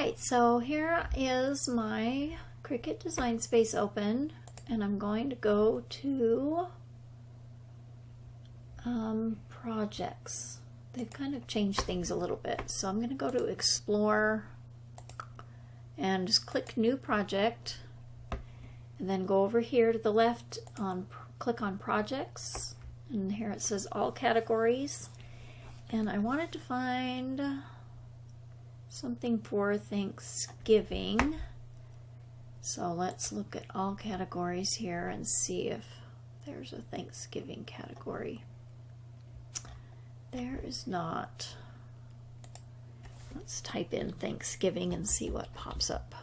Alright, so here is my Cricut Design Space open, and I'm going to go to projects. They've kind of changed things a little bit, so I'm going to go to Explore and just click New Project, and then go over here to the left on click on Projects, and here it says All Categories, and I wanted to find something for Thanksgiving. So let's look at all categories here and see if there's a Thanksgiving category. There is not. Let's type in Thanksgiving and see what pops up.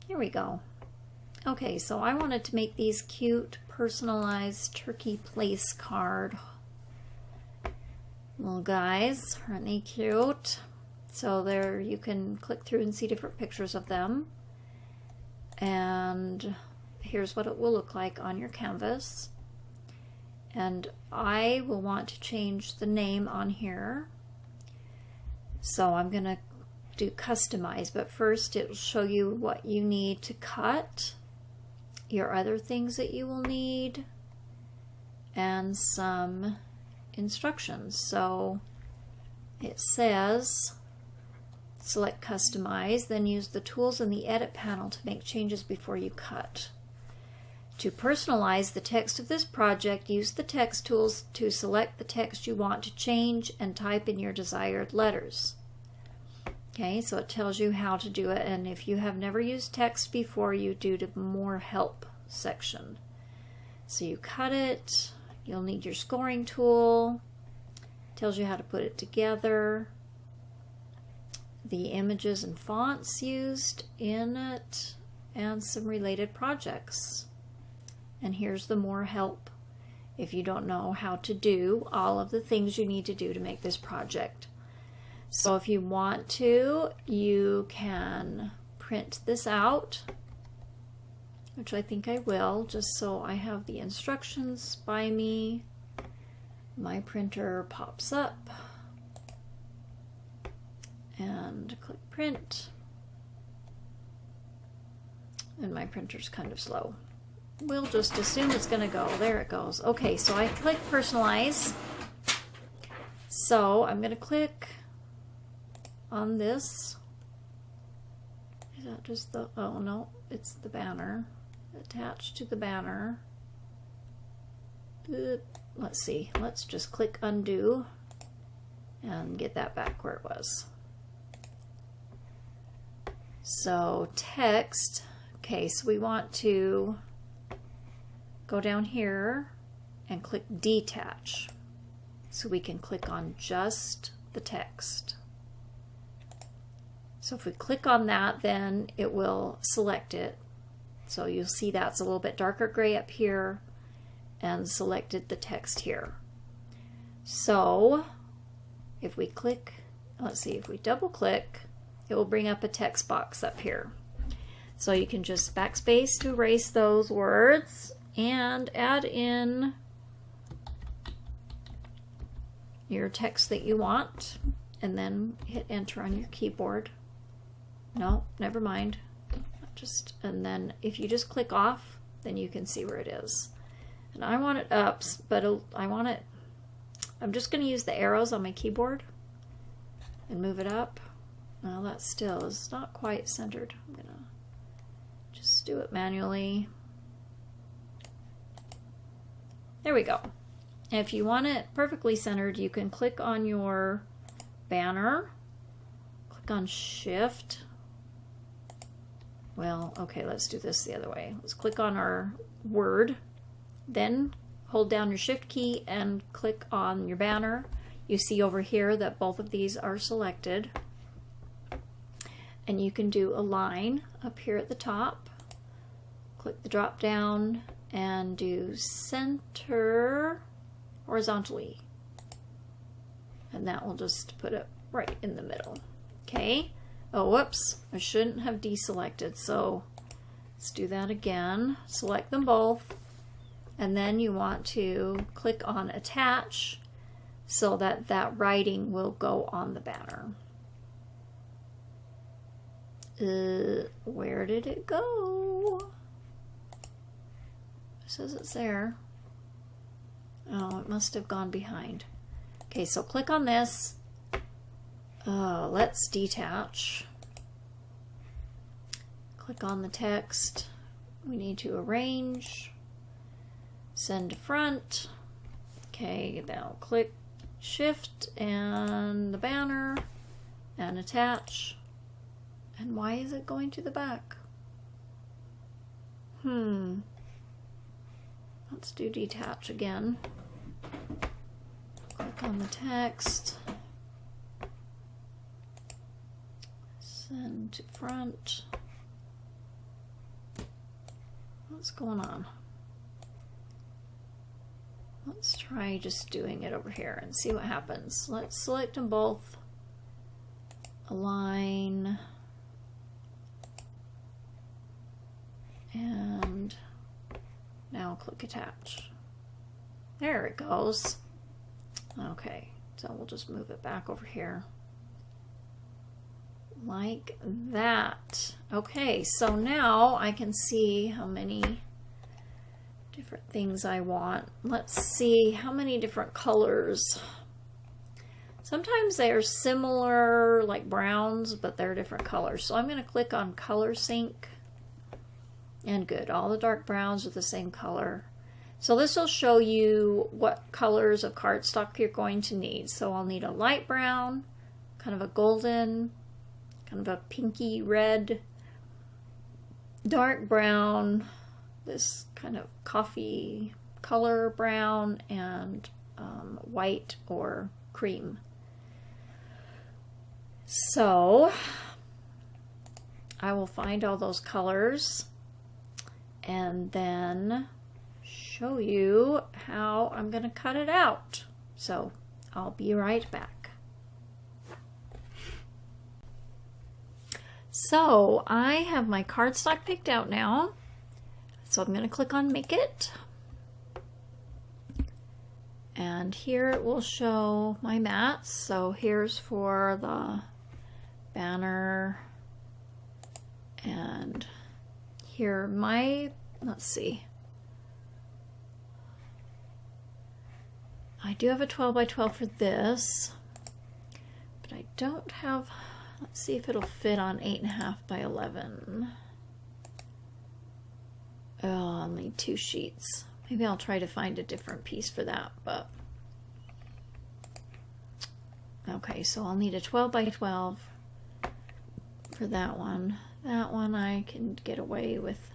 Here we go. Okay, so I wanted to make these cute personalized turkey place card little guys. Aren't they cute? So there you can click through and see different pictures of them, and here's what it will look like on your canvas. And I will want to change the name on here, so I'm gonna do customize, but first it will show you what you need to cut, your other things that you will need, and some instructions. So it says select customize, then use the tools in the edit panel to make changes before you cut. To personalize the text of this project, use the text tools to select the text you want to change and type in your desired letters. Okay, so it tells you how to do it, and if you have never used text before, you do the more help section. So you cut it, you'll need your scoring tool, tells you how to put it together, the images and fonts used in it, and some related projects. And here's the more help if you don't know how to do all of the things you need to do to make this project. So if you want to, you can print this out, which I think I will, just so I have the instructions by me. My printer pops up, and click print, and my printer's kind of slow. We'll just assume it's going to go. There it goes. Okay, so I click personalize. So I'm going to click on this. Is that just the, oh no, it's the banner. Attached to the banner. Let's see, let's just click undo and get that back where it was. So text, okay, so we want to go down here and click detach, so we can click on just the text. So if we click on that, then it will select it. So you'll see that's a little bit darker gray up here, and selected the text here. So if we click, let's see, if we double click, it will bring up a text box up here. So you can just backspace to erase those words and add in your text that you want, and then hit enter on your keyboard. No, never mind. Just, and then if you just click off, then you can see where it is. And I want it up, but I want it, I'm just going to use the arrows on my keyboard and move it up. Now that still is not quite centered. I'm going to just do it manually. There we go. And if you want it perfectly centered, you can click on your banner, click on Shift. Well, okay, let's do this the other way. Let's click on our word, then hold down your Shift key and click on your banner. You see over here that both of these are selected. And you can do a line up here at the top. Click the drop down and do center horizontally. And that will just put it right in the middle. Okay. Oh, whoops, I shouldn't have deselected, so let's do that again. Select them both, and then you want to click on attach so that that writing will go on the banner. Where did it go? It says it's there. Oh, it must have gone behind. Okay, so click on this. Let's detach. Click on the text. We need to arrange. Send to front. Okay, now click Shift and the banner and attach. And why is it going to the back? Let's do detach again. Click on the text. Send to front. What's going on? Let's try just doing it over here and see what happens. Let's select them both. Align. And now click attach. There it goes. Okay, so we'll just move it back over here. Like that. Okay, so now I can see how many different things I want. Let's see how many different colors. Sometimes they're similar, like browns, but they're different colors. So I'm going to click on Color Sync. And good, all the dark browns are the same color. So this will show you what colors of cardstock you're going to need. So I'll need a light brown, kind of a golden, kind of a pinky red, dark brown, this kind of coffee color brown, and white or cream. So I will find all those colors and then show you how I'm going to cut it out. So I'll be right back. So I have my cardstock picked out now. So I'm going to click on Make It. And here it will show my mats. So here's for the banner. And here my, let's see. I do have a 12 by 12 for this, but I don't have, let's see if it'll fit on 8.5 by 11. Oh, I'll need 2 sheets. Maybe I'll try to find a different piece for that, but okay, so I'll need a 12 by 12 for that one. That one I can get away with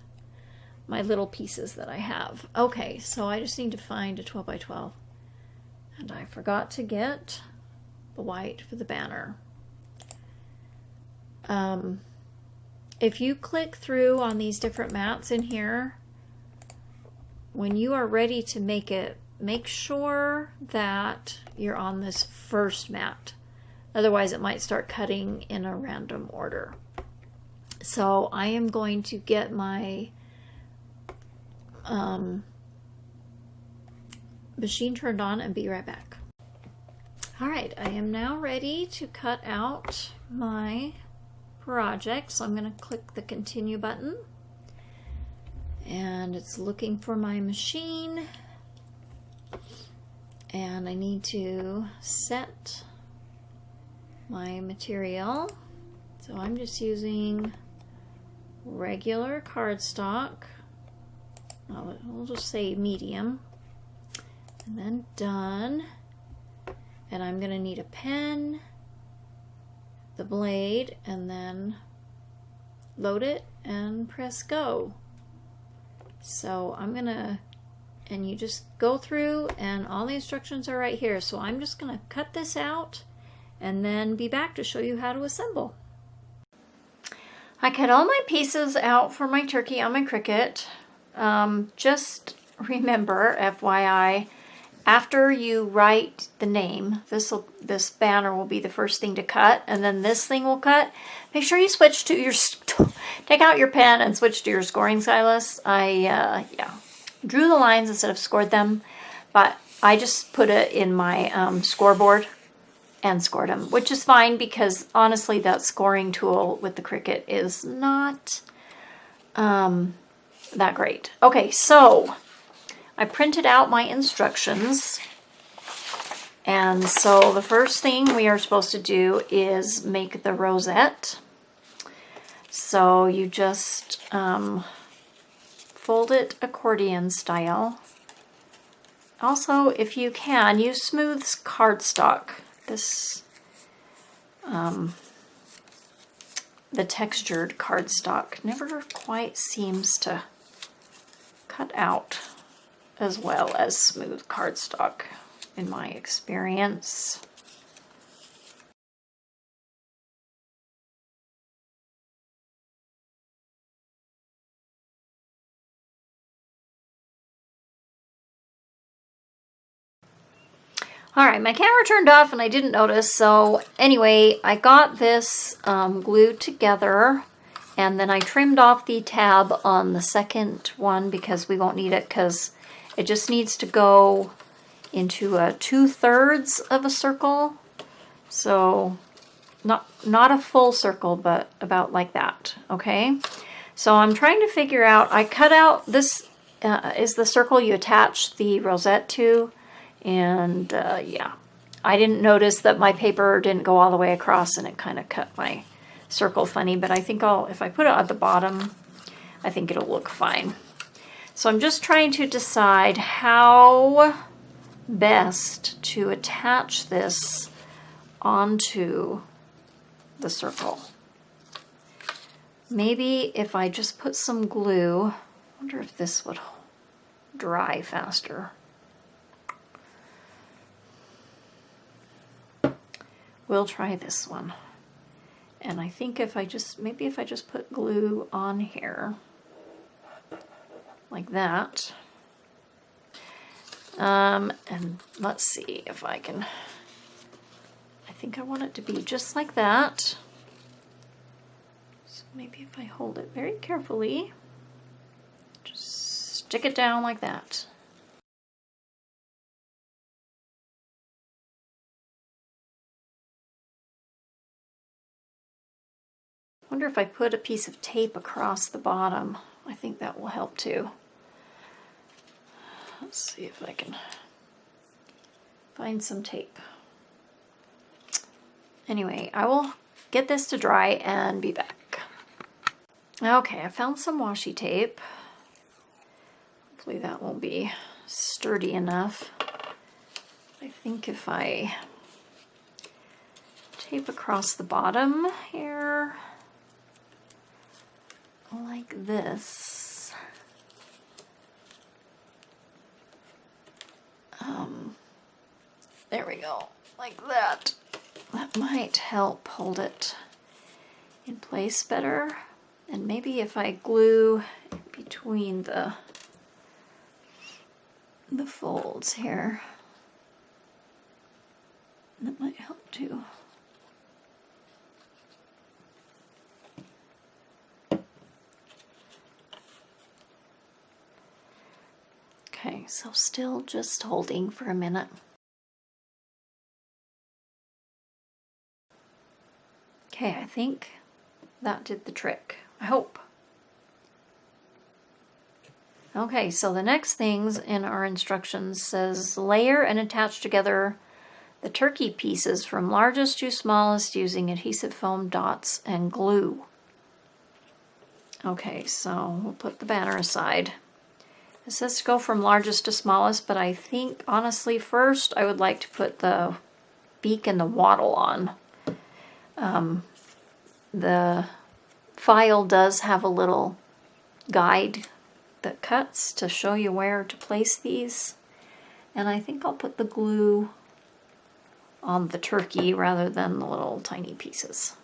my little pieces that I have. Okay, so I just need to find a 12 by 12. And I forgot to get the white for the banner. If you click through on these different mats in here, when you are ready to make it, make sure that you're on this first mat. Otherwise it might start cutting in a random order. So I am going to get my machine turned on and be right back. All right, I am now ready to cut out my project. So I'm going to click the continue button and it's looking for my machine and I need to set my material. So I'm just using regular cardstock. We'll just say medium. And then done. And I'm going to need a pen, the blade, and then load it and press go. So I'm going to, and you just go through and all the instructions are right here. So I'm just going to cut this out and then be back to show you how to assemble. I cut all my pieces out for my turkey on my Cricut. Just remember, FYI, after you write the name, this banner will be the first thing to cut, and then this thing will cut. Make sure you switch to your, take out your pen and switch to your scoring stylus. Yeah, drew the lines instead of scored them, but I just put it in my scoreboard and scored them, which is fine because honestly that scoring tool with the Cricut is not that great. Okay, so I printed out my instructions, and so the first thing we are supposed to do is make the rosette. So you just fold it accordion style. Also, if you can, use smooth cardstock. This, the textured cardstock never quite seems to cut out as well as smooth cardstock in my experience. All right, my camera turned off and I didn't notice. So anyway, I got this glued together, and then I trimmed off the tab on the second one because we won't need it, because it just needs to go into a 2/3 of a circle. So not a full circle, but about like that, okay? So I'm trying to figure out, I cut out, this is the circle you attach the rosette to. And yeah, I didn't notice that my paper didn't go all the way across and it kind of cut my circle funny, but I think if I put it at the bottom, I think it'll look fine. So I'm just trying to decide how best to attach this onto the circle. Maybe if I just put some glue, I wonder if this would dry faster. We'll try this one. And I think if I just, maybe if I just put glue on here, like that. And let's see if I can, I think I want it to be just like that. So maybe if I hold it very carefully, just stick it down like that. I wonder if I put a piece of tape across the bottom. I think that will help too. Let's see if I can find some tape. Anyway, I will get this to dry and be back. Okay, I found some washi tape. Hopefully that will be sturdy enough. I think if I tape across the bottom here, like this, there we go, like that. That might help hold it in place better. And maybe if I glue between the folds here, that might help too. Okay, so still just holding for a minute. Okay, I think that did the trick. I hope. Okay, so the next things in our instructions says layer and attach together the turkey pieces from largest to smallest using adhesive foam dots and glue. Okay, so we'll put the banner aside. It says to go from largest to smallest, but I think honestly first I would like to put the beak and the wattle on. The file does have a little guide that cuts to show you where to place these, and I think I'll put the glue on the turkey rather than the little tiny pieces.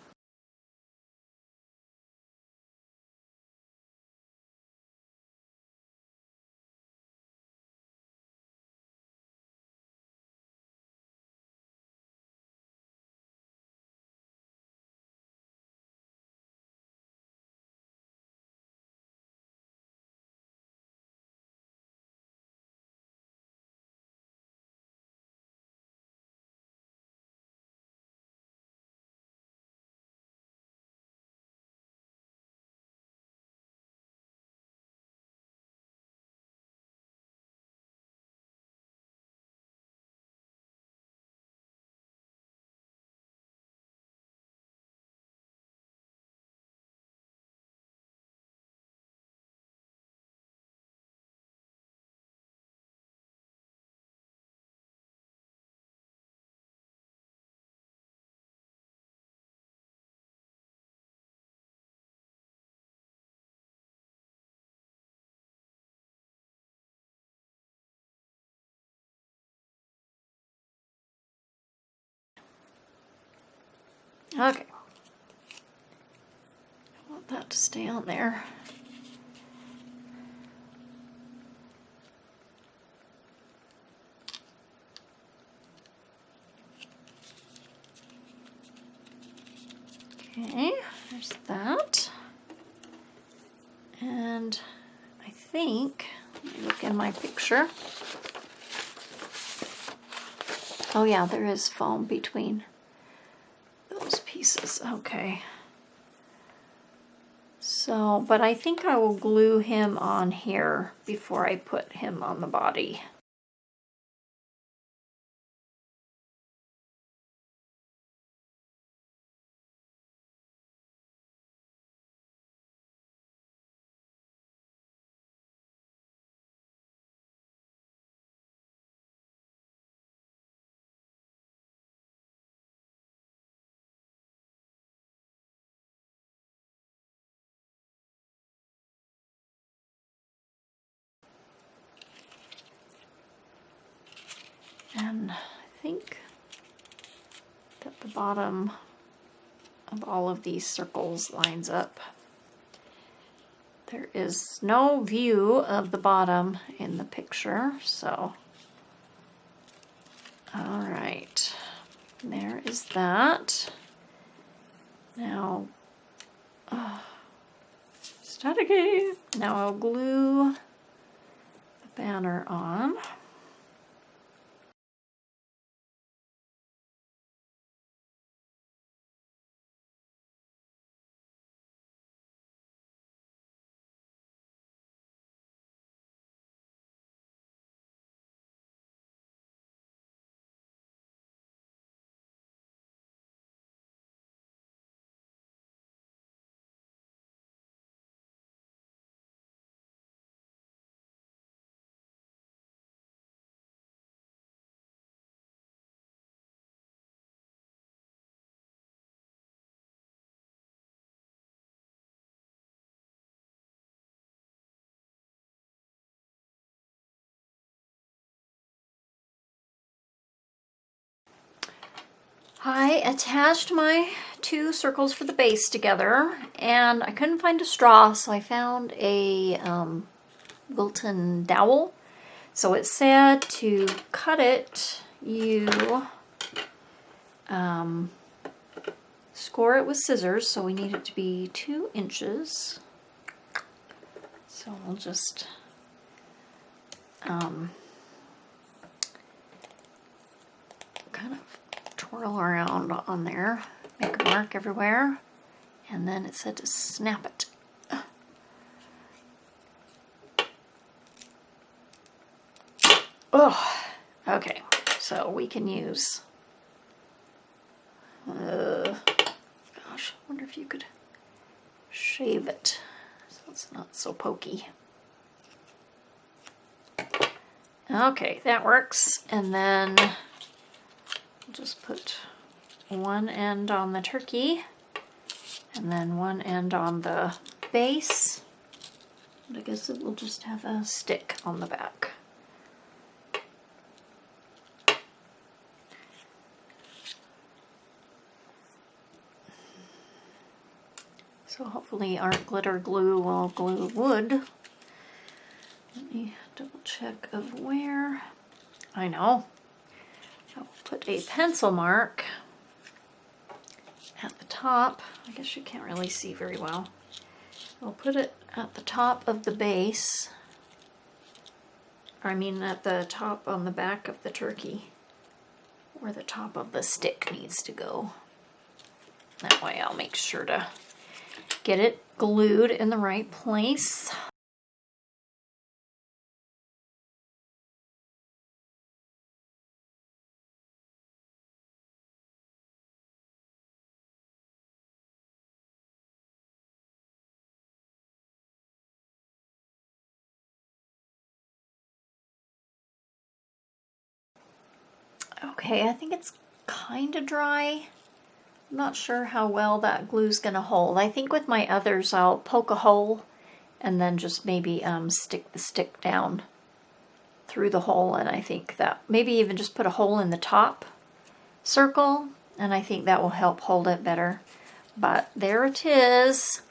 Okay. I want that to stay on there. Okay, there's that. And I think, let me look in my picture. Oh yeah, there is foam between those pieces. Okay. So, but I think I will glue him on here before I put him on the body. And I think that the bottom of all of these circles lines up. There is no view of the bottom in the picture, so all right, there is that. Now, staticky. Now I'll glue the banner on. I attached my two circles for the base together, and I couldn't find a straw, so I found a Wilton dowel. So it said to cut it, you score it with scissors, so we need it to be 2 inches. So we'll just kind of twirl around on there, make a mark everywhere, and then it said to snap it. Oh, okay, so we can use, gosh, I wonder if you could shave it so it's not so pokey. Okay, that works, and then just put one end on the turkey and then one end on the base. And I guess it will just have a stick on the back. So hopefully our glitter glue will glue wood. Let me double check of where. I know. I'll put a pencil mark at the top. I guess you can't really see very well. I'll put it at the top of the base. I mean at the top on the back of the turkey, where the top of the stick needs to go. That way I'll make sure to get it glued in the right place. Okay, I think it's kind of dry. I'm not sure how well that glue's gonna hold. I think with my others I'll poke a hole and then just maybe stick the stick down through the hole, and I think that maybe even just put a hole in the top circle and I think that will help hold it better. But there it is.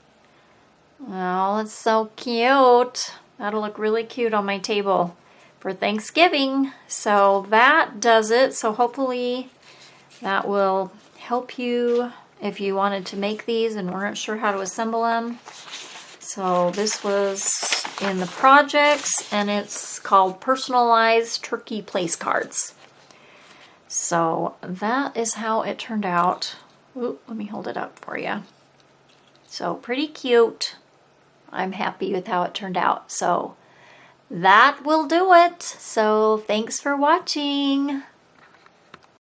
Oh, it's so cute. That'll look really cute on my table for Thanksgiving. So that does it. So hopefully that will help you if you wanted to make these and weren't sure how to assemble them. So this was in the projects, and it's called Personalized Turkey Place Cards. So that is how it turned out. Ooh, let me hold it up for you. So pretty cute. I'm happy with how it turned out. So that will do it. So thanks for watching.